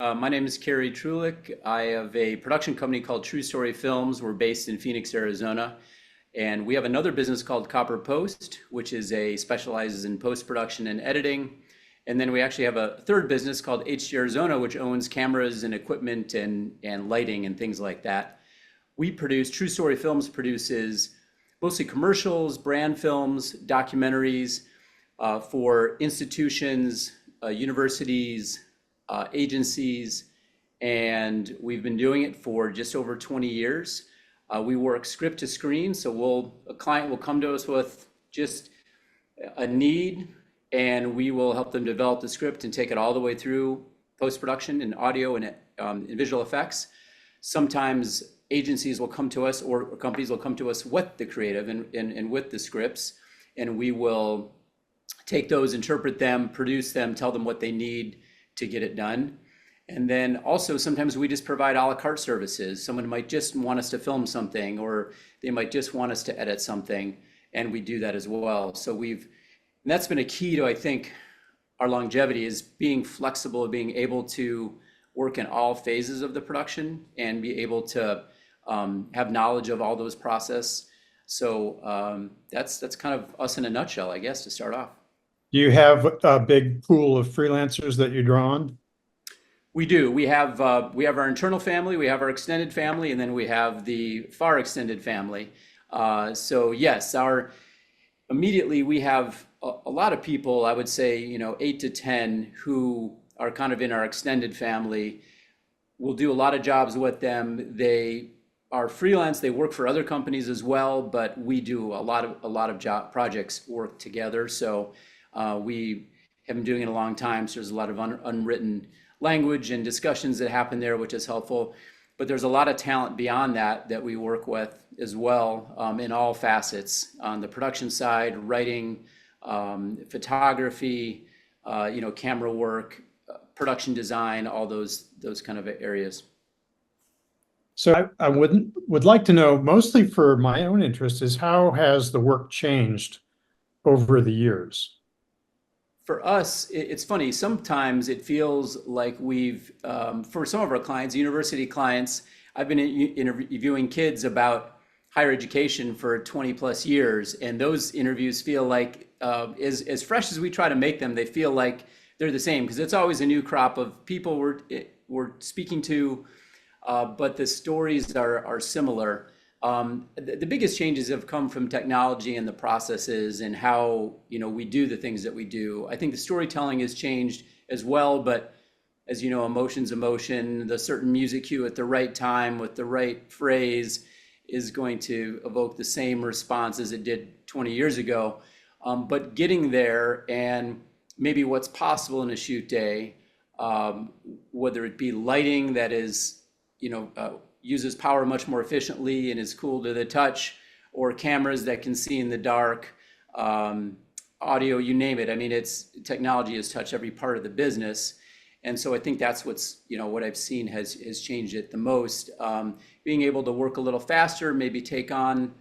My name is Cary Truelick. I have a production company called True Story Films. We're based in Phoenix, Arizona. And we have another business called Copper Post, which is specializes in post-production and editing. And then we actually have a third business called HD Arizona, which owns cameras and equipment and lighting and things like that. True Story Films produces mostly commercials, brand films, documentaries for institutions, universities, agencies, and we've been doing it for just over 20 years. We work script to screen, so a client will come to us with just a need, and we will help them develop the script and take it all the way through post-production and audio and visual effects. Sometimes agencies will come to us or companies will come to us with the creative and with the scripts, and we will take those, interpret them, produce them, tell them what they need to get it done. And then also sometimes we just provide a la carte services. Someone might just want us to film something, or they might just want us to edit something, and we do that as well. And that's been a key to, I think, our longevity, is being flexible, being able to work in all phases of the production and be able to have knowledge of all those processes. So that's kind of us in a nutshell, I guess, to start off. Do you have a big pool of freelancers that you draw on? We do. We have our internal family, we have our extended family, and then we have the far extended family. So yes, immediately we have a lot of people, I would say, 8 to 10 who are kind of in our extended family. We'll do a lot of jobs with them. They are freelance, they work for other companies as well, but we do a lot of projects work together. So we have been doing it a long time, so there's a lot of unwritten language and discussions that happen there, which is helpful. But there's a lot of talent beyond that we work with as well, in all facets, on the production side, writing, photography, camera work, production design, all those kind of areas. So I would like to know, mostly for my own interest, is how has the work changed over the years? For us, it's funny. Sometimes it feels like for some of our clients, university clients, I've been interviewing kids about higher education for 20 plus years, and those interviews feel like, as fresh as we try to make them, they feel like they're the same, because it's always a new crop of people we're speaking to, but the stories are similar. The biggest changes have come from technology and the processes and how we do the things that we do. I think the storytelling has changed as well, but as you know, emotion's emotion. The certain music cue at the right time with the right phrase is going to evoke the same response as it did 20 years ago. But getting there, and maybe what's possible in a shoot day, whether it be lighting that is uses power much more efficiently and is cool to the touch, or cameras that can see in the dark, audio, you name it. I mean, technology has touched every part of the business. And so I think that's what I've seen has changed it the most. Being able to work a little faster, maybe take on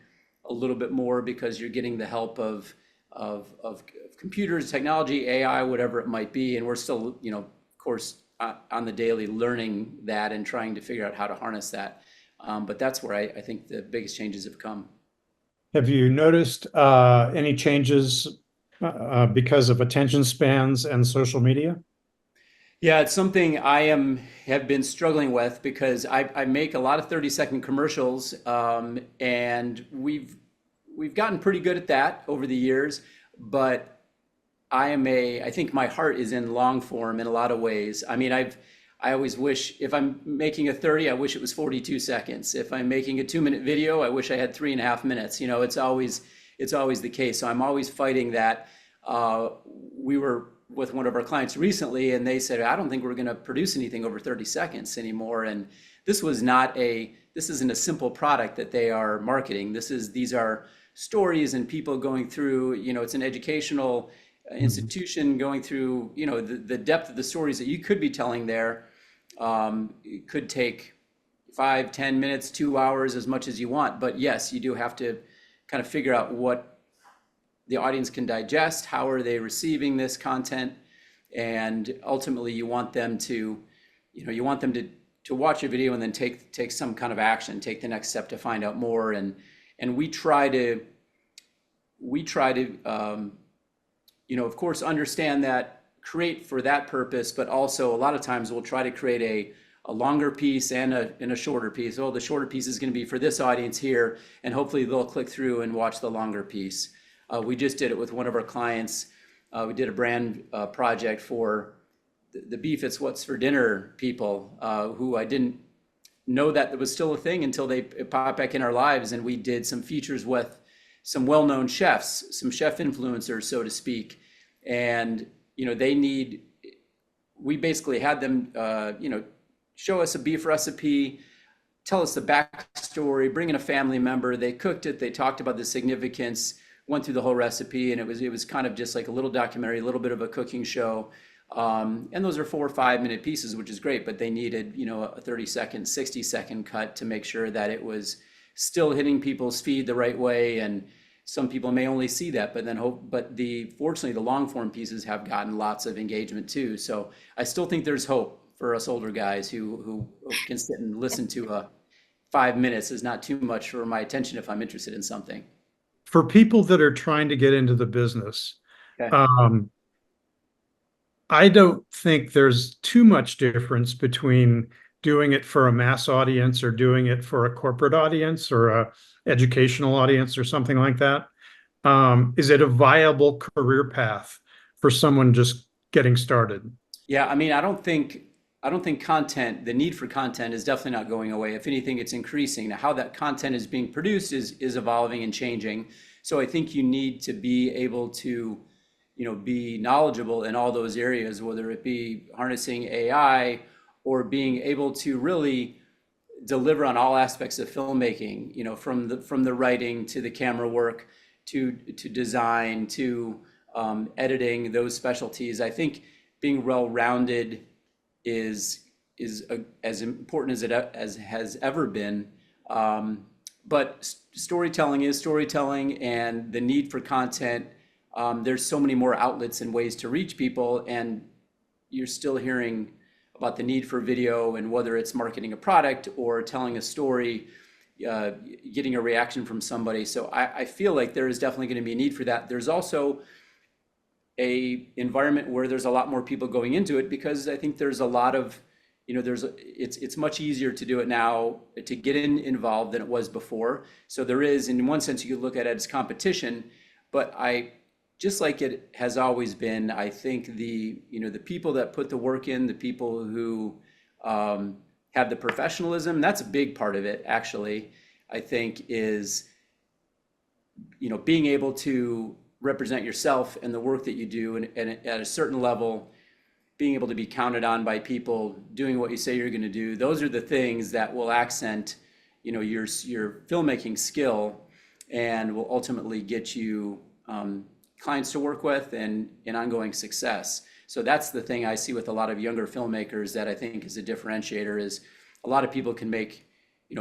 a little bit more because you're getting the help of computers, technology, AI, whatever it might be. And we're still, of course, on the daily learning that and trying to figure out how to harness that. But that's where I think the biggest changes have come. Have you noticed any changes because of attention spans and social media? Yeah, it's something have been struggling with, because I make a lot of 30-second commercials, and we've gotten pretty good at that over the years. But I think my heart is in long form in a lot of ways. I mean, I always wish, if I'm making a 30, I wish it was 42 seconds. If I'm making a 2-minute video, I wish I had 3.5 minutes. It's always the case. So I'm always fighting that. We were with one of our clients recently, and they said, I don't think we're going to produce anything over 30 seconds anymore. And this isn't a simple product that they are marketing. These are stories and people going through, it's an educational institution going through, the depth of the stories that you could be telling there. It could take 5, 10 minutes, 2 hours, as much as you want. But yes, you do have to kind of figure out what the audience can digest, how are they receiving this content, and ultimately you want them to you want them to watch a video and then take some kind of action, take the next step to find out more. And we try to of course, understand that, create for that purpose, but also a lot of times we'll try to create a longer piece and a shorter piece. Oh, the shorter piece is going to be for this audience here, and hopefully they'll click through and watch the longer piece. We just did it with one of our clients. We did a brand project for the Beef It's What's for Dinner people, who I didn't know that it was still a thing until they popped back in our lives, and we did some features with some well-known chefs, some chef influencers, so to speak. And we basically had them show us a beef recipe, tell us the backstory, bring in a family member. They cooked it, they talked about the significance, went through the whole recipe, and it was kind of just like a little documentary, a little bit of a cooking show. And those are 4 or 5 minute pieces, which is great, but they needed a 30-second, 60-second cut to make sure that it was still hitting people's feed the right way. And some people may only see that, fortunately the long form pieces have gotten lots of engagement too. So I still think there's hope for us older guys who can sit and listen to 5 minutes is not too much for my attention if I'm interested in something. For people that are trying to get into the business, Okay. I don't think there's too much difference between doing it for a mass audience or doing it for a corporate audience or a educational audience or something like that. Is it a viable career path for someone just getting started? Yeah, I mean, I don't think the need for content is definitely not going away. If anything, it's increasing. Now, how that content is being produced is evolving and changing. So I think you need to be able to, be knowledgeable in all those areas, whether it be harnessing AI or being able to really deliver on all aspects of filmmaking, from the writing to the camera work to design to editing, those specialties. I think being well-rounded is as important as has ever been. But storytelling is storytelling, and the need for content. There's so many more outlets and ways to reach people, and you're still hearing about the need for video, and whether it's marketing a product or telling a story, getting a reaction from somebody. So I feel like there is definitely going to be a need for that. There's also a environment where there's a lot more people going into it, because I think there's a lot of, it's much easier to do it now, to get involved, than it was before. So there is, in one sense, you could look at it as competition, but just like it has always been, I think the people that put the work in, the people who have the professionalism, that's a big part of it, actually, I think, is, being able to represent yourself and the work that you do, and at a certain level, being able to be counted on by people, doing what you say you're going to do. Those are the things that will accent, your filmmaking skill, and will ultimately get you clients to work with and ongoing success. So that's the thing I see with a lot of younger filmmakers that I think is a differentiator, is a lot of people can make,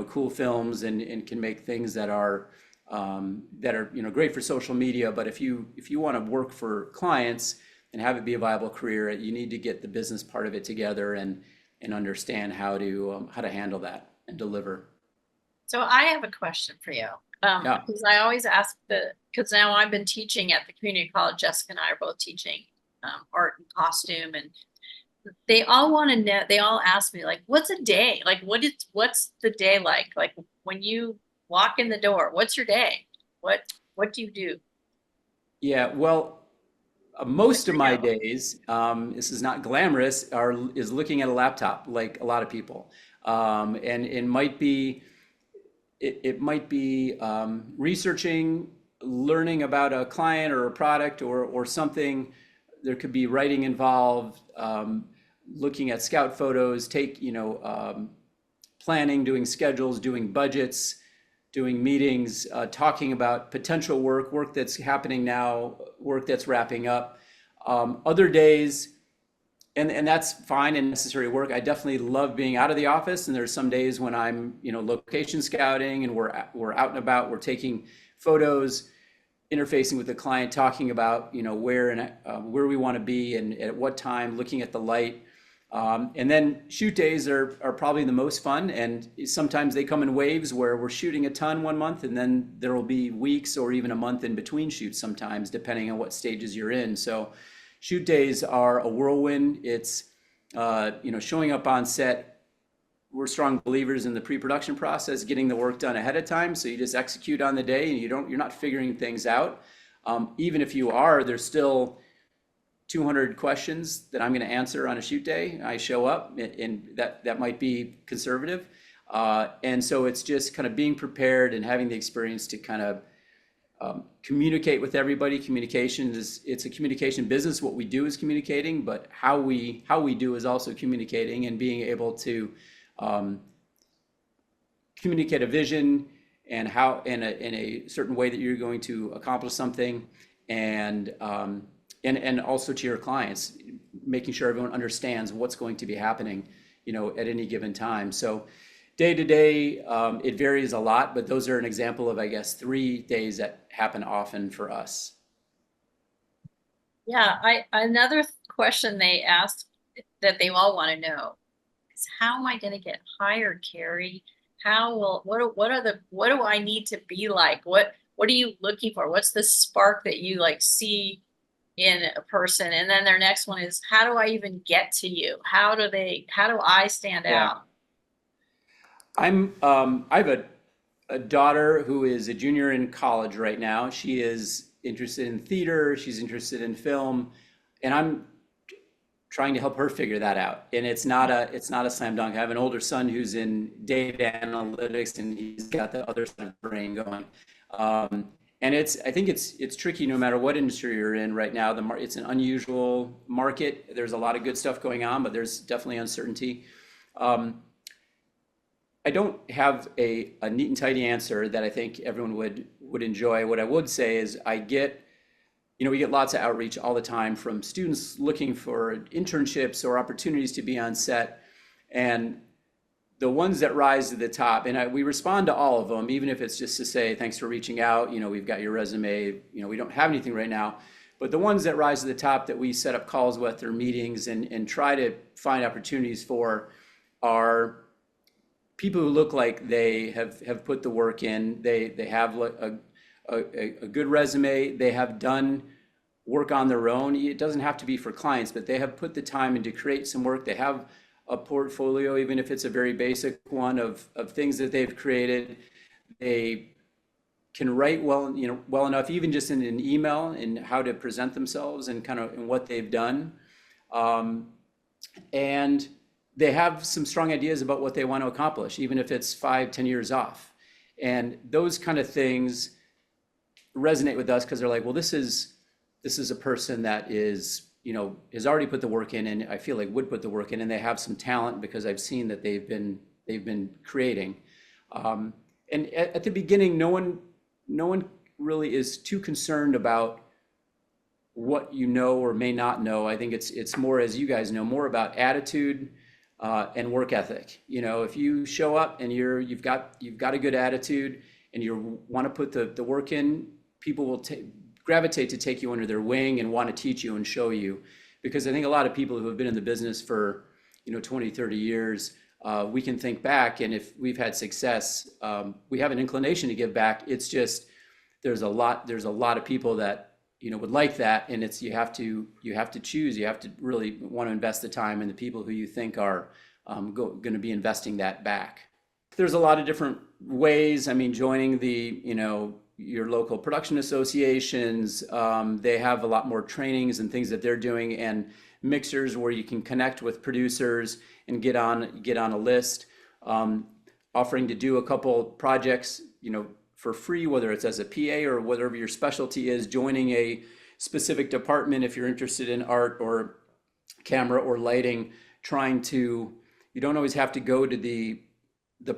cool films and can make things that are great for social media. But if you want to work for clients and have it be a viable career, you need to get the business part of it together and understand how to handle that and deliver. So I have a question for you. Yeah. Because I always ask because now I've been teaching at the community college. Jessica and I are both teaching art and costume, and they all want to know. They all ask me, like, what's a day? Like, what's the day like? Like, when you walk in the door, what's your day? What do you do? Yeah, well, most of my days, this is not glamorous, is looking at a laptop, like a lot of people, and it might be researching, learning about a client or a product or something. There could be writing involved, looking at scout photos, planning, doing schedules, doing budgets, doing meetings, talking about potential work that's happening now, work that's wrapping up. Other days, and that's fine and necessary work. I definitely love being out of the office, and there's some days when I'm, location scouting, and we're out and about, we're taking photos, interfacing with the client, talking about, where we want to be and at what time, looking at the light. And then shoot days are probably the most fun, and sometimes they come in waves where we're shooting a ton one month, and then there will be weeks or even a month in between shoots sometimes, depending on what stages you're in. So shoot days are a whirlwind. It's showing up on set. We're strong believers in the pre-production process, getting the work done ahead of time. So you just execute on the day, and you're not figuring things out. Even if you are, there's still 200 questions that I'm going to answer on a shoot day. I show up, and that might be conservative. And so it's just kind of being prepared and having the experience to kind of communicate with everybody. Communication it's a communication business. What we do is communicating, but how we do is also communicating, and being able to communicate a vision and how in a certain way that you're going to accomplish something, and also to your clients, making sure everyone understands what's going to be happening, at any given time. So day to day, it varies a lot, but those are an example of, I guess, 3 days that happen often for us. Yeah, another question they asked that they all want to know is, how am I going to get hired, Cary? What do I need to be like? What are you looking for? What's the spark that you like see in a person? And then their next one is, how do I even get to you? How do I stand out? I have a daughter who is a junior in college right now. She is interested in theater, she's interested in film, and I'm trying to help her figure that out. And it's not a slam dunk. I have an older son who's in data analytics, and he's got the other side of the brain going. And I think it's tricky no matter what industry you're in right now. It's an unusual market. There's a lot of good stuff going on, but there's definitely uncertainty. I don't have a neat and tidy answer that I think everyone would enjoy. What I would say is we get lots of outreach all the time from students looking for internships or opportunities to be on set. And the ones that rise to the top, and we respond to all of them, even if it's just to say, thanks for reaching out, we've got your resume, we don't have anything right now. But the ones that rise to the top that we set up calls with or meetings and try to find opportunities for are people who look like they have put the work in. They have a good resume. They have done work on their own. It doesn't have to be for clients, but they have put the time in to create some work. They have a portfolio, even if it's a very basic one of things that they've created. They can write well enough, even just in an email, and how to present themselves and kind of in what they've done. And they have some strong ideas about what they want to accomplish, even if it's 5-10 years off. And those kind of things resonate with us because they're like, well, this is a person that is, has already put the work in, and I feel like would put the work in, and they have some talent because I've seen that they've been creating. And at the beginning, no one really is too concerned about what you know or may not know. I think it's more, as you guys know, more about attitude and work ethic. If you show up and you've got a good attitude and you want to put the work in, people will gravitate to take you under their wing and want to teach you and show you. Because I think a lot of people who have been in the business for 20, 30 years, we can think back, and if we've had success, we have an inclination to give back. It's just there's a lot of people that would like that, and you have to choose. You have to really want to invest the time in the people who you think are going to be investing that back. There's a lot of different ways. I mean, joining your local production associations, they have a lot more trainings and things that they're doing, and mixers where you can connect with producers and get on a list, offering to do a couple projects, for free, whether it's as a PA or whatever your specialty is, joining a specific department if you're interested in art or camera or lighting, you don't always have to go to the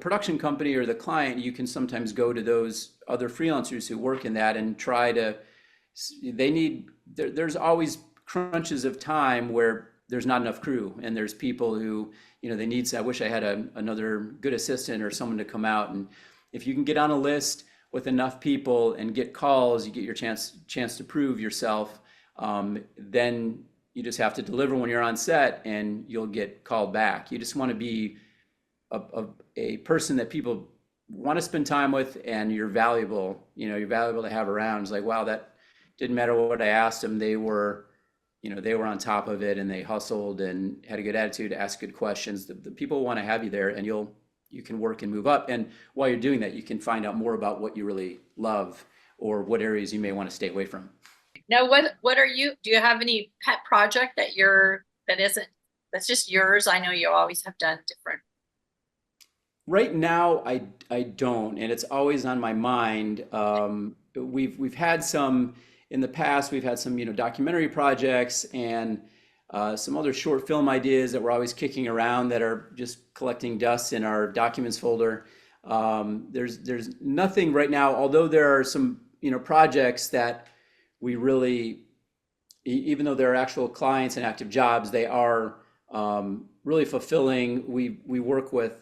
production company or the client. You can sometimes go to those other freelancers who work in that and there's always crunches of time where there's not enough crew, and there's people who, they need, I wish I had another good assistant or someone to come out. And if you can get on a list with enough people and get calls, you get your chance to prove yourself, then you just have to deliver when you're on set and you'll get called back. You just want to be a person that people want to spend time with, and you're valuable, you're valuable to have around. It's like, wow, that didn't matter what I asked them. They were on top of it, and they hustled and had a good attitude, asked good questions. The people want to have you there, and you can work and move up. And while you're doing that, you can find out more about what you really love or what areas you may want to stay away from. Now, do you have any pet project that's just yours? I know you always have done different. Right now, I don't, and it's always on my mind. We've had some in the past. We've had some documentary projects and some other short film ideas that we're always kicking around that are just collecting dust in our documents folder. There's nothing right now, although there are some projects that we really, even though they're actual clients and active jobs, they are really fulfilling. We work with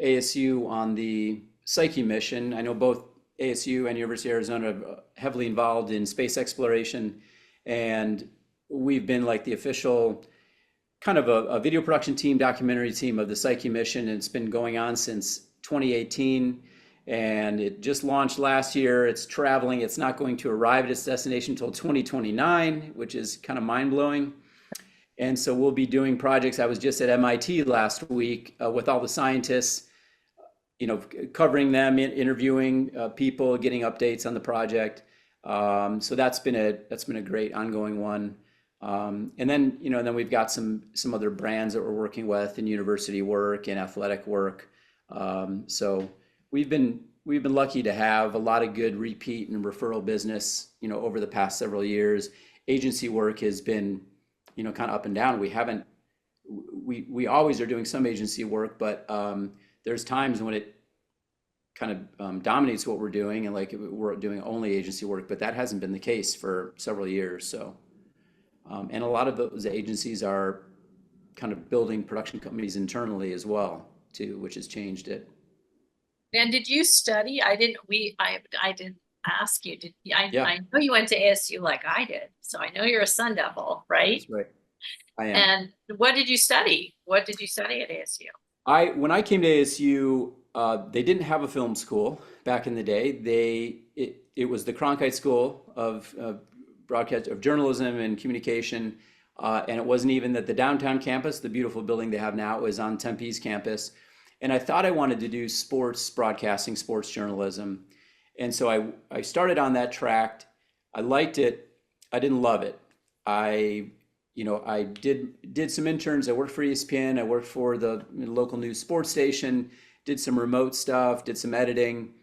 ASU on the Psyche mission. I know both ASU and University of Arizona are heavily involved in space exploration, and we've been like the official kind of a video production team, documentary team of the Psyche mission, and it's been going on since 2018. And it just launched last year. It's traveling. It's not going to arrive at its destination until 2029, which is kind of mind-blowing. And so we'll be doing projects. I was just at MIT last week with all the scientists, covering them, interviewing people, getting updates on the project. So that's been a great ongoing one. And then we've got some other brands that we're working with in university work and athletic work. So we've been lucky to have a lot of good repeat and referral business, over the past several years. Agency work has been, kind of up and down. We always are doing some agency work, but there's times when it kind of dominates what we're doing, and like we're doing only agency work, but that hasn't been the case for several years. So, and a lot of those agencies are kind of building production companies internally as well, too, which has changed it. And did you study? I didn't ask you. Yeah. I know you went to ASU like I did, so I know you're a Sun Devil, right? That's right. I am. And what did you study? What did you study at ASU? When I came to ASU, they didn't have a film school back in the day. It was the Cronkite School of broadcast of journalism and communication, and it wasn't even at the downtown campus, the beautiful building they have now. It was on Tempe's campus, and I thought I wanted to do sports broadcasting, sports journalism, and so I started on that track. I liked it. I didn't love it. I did some interns. I worked for ESPN. I worked for the local news sports station, did some remote stuff, did some editing.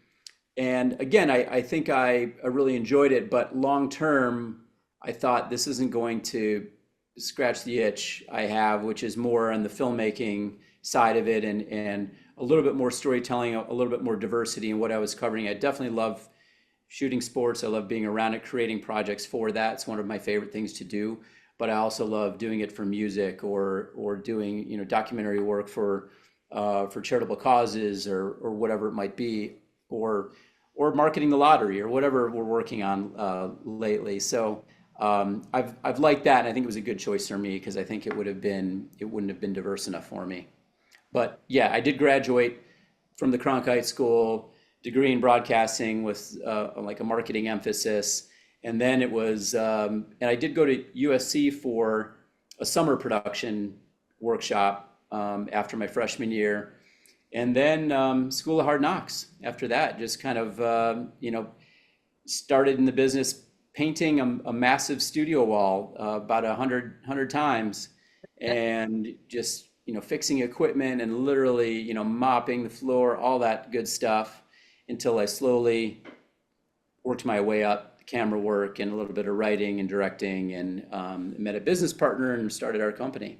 And again, I think I really enjoyed it, but long term, I thought this isn't going to scratch the itch I have, which is more on the filmmaking side of it, and a little bit more storytelling, a little bit more diversity in what I was covering. I definitely love shooting sports. I love being around it, creating projects for that. It's one of my favorite things to do. But I also love doing it for music or doing documentary work for charitable causes or whatever it might be, or marketing the lottery or whatever we're working on lately. So I've liked that, and I think it was a good choice for me because I think it wouldn't have been diverse enough for me. But yeah, I did graduate from the Cronkite School, degree in broadcasting with like a marketing emphasis. And then it was, and I did go to USC for a summer production workshop after my freshman year. And then School of Hard Knocks after that, just kind of, started in the business painting a massive studio wall about 100 times, and just, fixing equipment and literally, mopping the floor, all that good stuff, until I slowly worked my way up camera work and a little bit of writing and directing, and met a business partner and started our company.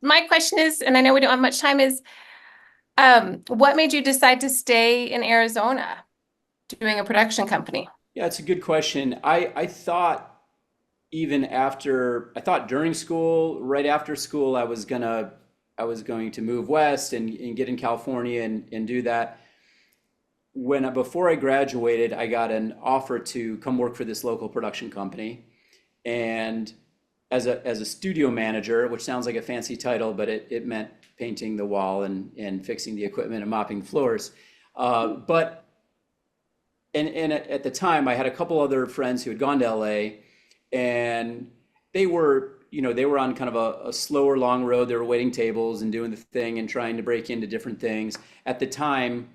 My question is, and I know we don't have much time, is what made you decide to stay in Arizona doing a production company? Yeah, it's a good question. I thought during school, right after school, I was going to move west and get in California and do that. Before I graduated, I got an offer to come work for this local production company, and as a studio manager, which sounds like a fancy title, but it meant painting the wall and fixing the equipment and mopping floors. But and at the time, I had a couple other friends who had gone to LA, and they were, they were on kind of a slower, long road. They were waiting tables and doing the thing and trying to break into different things. At the time,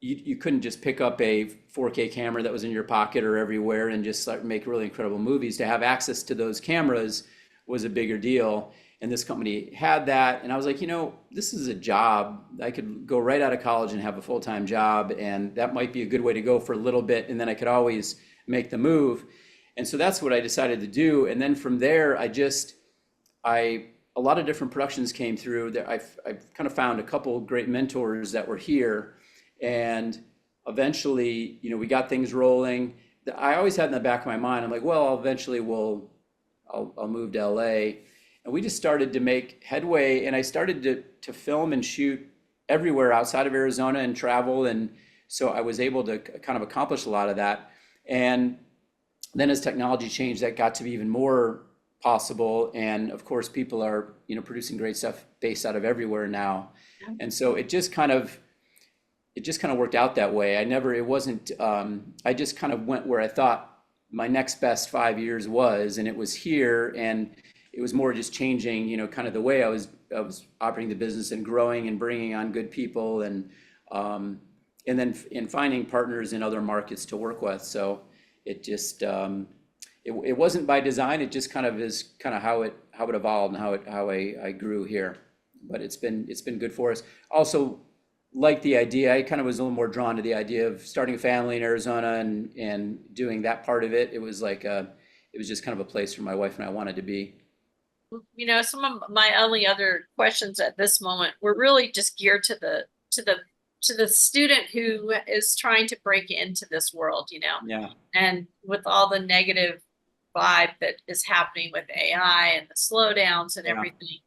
you couldn't just pick up a 4K camera that was in your pocket or everywhere and just like make really incredible movies. To have access to those cameras was a bigger deal. And this company had that. And I was like, this is a job. I could go right out of college and have a full-time job. And that might be a good way to go for a little bit. And then I could always make the move. And so that's what I decided to do. And then from there, a lot of different productions came through. I've kind of found a couple great mentors that were here. And eventually, we got things rolling. I always had in the back of my mind, I'm like, well, eventually I'll move to LA. And we just started to make headway, and I started to film and shoot everywhere outside of Arizona and travel. And so I was able to kind of accomplish a lot of that. And then as technology changed, that got to be even more possible. And of course, people are, producing great stuff based out of everywhere now. And so it just kind of worked out that way. I just kind of went where I thought my next best 5 years was, and it was here. And it was more just changing, kind of the way I was operating the business and growing and bringing on good people and then finding partners in other markets to work with. So it just, it wasn't by design. It just kind of is kind of how it evolved and how I grew here. But it's been good for us. Also, like the idea, I kind of was a little more drawn to the idea of starting a family in Arizona and doing that part of it. It was like it was just kind of a place where my wife and I wanted to be. Some of my only other questions at this moment were really just geared to the student who is trying to break into this world, Yeah. and with all the negative vibe that is happening with AI and the slowdowns and everything.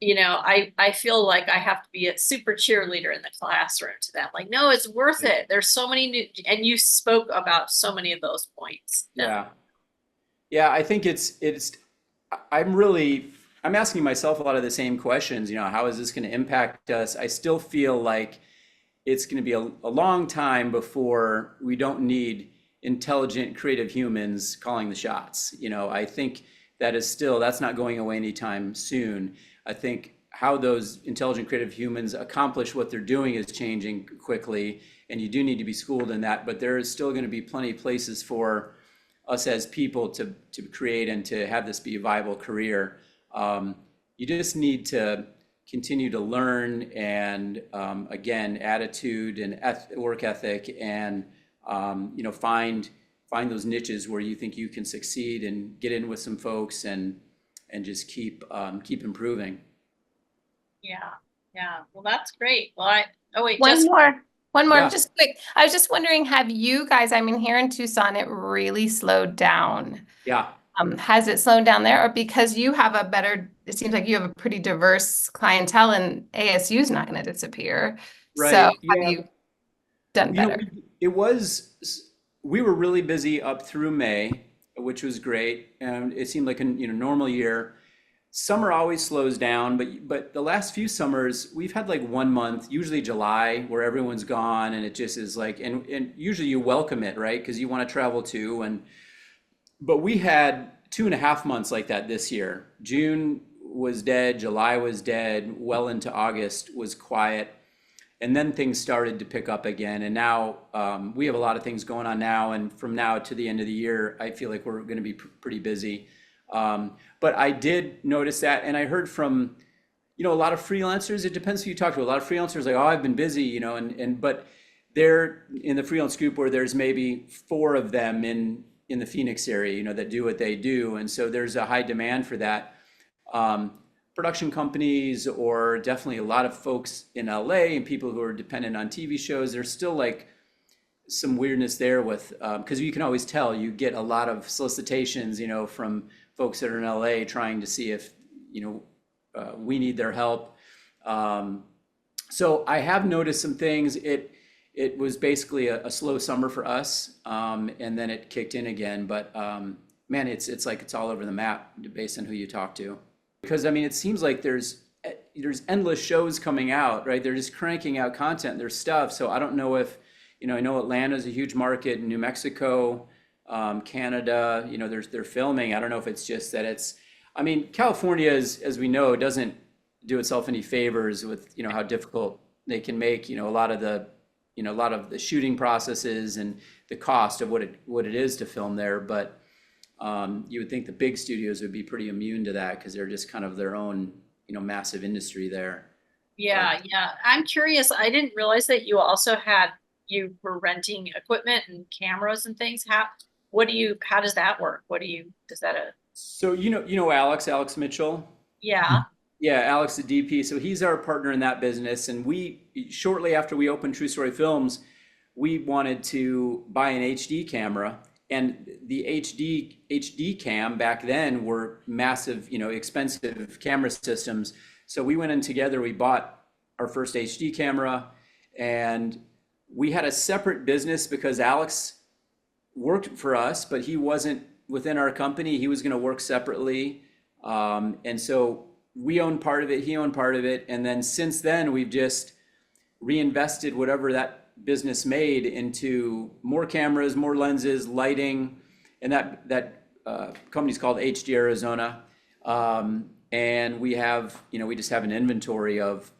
I feel like I have to be a super cheerleader in the classroom to them. Like, no, it's worth it. There's so many new, and you spoke about so many of those points. Yeah. Yeah, I think I'm asking myself a lot of the same questions. How is this going to impact us? I still feel like it's going to be a long time before we don't need intelligent, creative humans calling the shots. I think that's not going away anytime soon. I think how those intelligent, creative humans accomplish what they're doing is changing quickly, and you do need to be schooled in that. But there is still going to be plenty of places for us as people to create and to have this be a viable career. You just need to continue to learn and again, attitude and work ethic, and find those niches where you think you can succeed and get in with some folks and just keep improving. Yeah. Well, that's great. Well, One more, Yeah. just quick. I was just wondering, have you guys, here in Tucson, it really slowed down. Yeah. Has it slowed down there, or because you have it seems like you have a pretty diverse clientele and ASU is not going to disappear. Right. So have Yeah. you done better? We were really busy up through May, which was great. And it seemed like a normal year. Summer always slows down, but the last few summers we've had like 1 month, usually July, where everyone's gone, and it just is like, and usually you welcome it, right? Because you want to travel too. But we had 2.5 months like that this year. June was dead, July was dead, well into August was quiet. And then things started to pick up again. And now we have a lot of things going on now. And from now to the end of the year, I feel like we're going to be pretty busy. But I did notice that. And I heard from, a lot of freelancers. It depends who you talk to. A lot of freelancers like, oh, I've been busy, but they're in the freelance group where there's maybe 4 of them in the Phoenix area, that do what they do. And so there's a high demand for that. Production companies, or definitely a lot of folks in LA and people who are dependent on TV shows, there's still like some weirdness there with, because you can always tell, you get a lot of solicitations, from folks that are in LA trying to see if, we need their help. So I have noticed some things. It was basically a slow summer for us, and then it kicked in again. But man, it's like it's all over the map based on who you talk to. Because I mean, it seems like there's endless shows coming out, right? They're just cranking out content, their stuff. So I don't know if, I know Atlanta's a huge market, New Mexico, Canada, they're filming. I don't know if it's just that I mean, California, as we know, doesn't do itself any favors with, how difficult they can make, a lot of the shooting processes and the cost of what it is to film there. But you would think the big studios would be pretty immune to that because they're just kind of their own, massive industry there. Yeah, yeah. I'm curious. I didn't realize that you were renting equipment and cameras and things. How does that work? Is that So Alex Mitchell? yeah. Yeah, Alex the DP. So he's our partner in that business. And shortly after we opened True Story Films, we wanted to buy an HD camera. And the HD cam back then were massive, expensive camera systems. So we went in together, we bought our first HD camera, and we had a separate business because Alex worked for us, but he wasn't within our company. He was going to work separately. And so we owned part of it, he owned part of it. And then since then, we've just reinvested whatever that business made into more cameras, more lenses, lighting, and that company's called HD Arizona. And we have, we just have an inventory of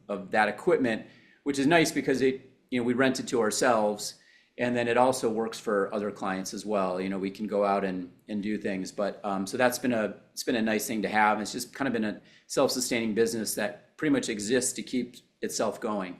that equipment, which is nice because we rent it to ourselves, and then it also works for other clients as well. We can go out and do things. But so it's been a nice thing to have. It's just kind of been a self-sustaining business that pretty much exists to keep itself going.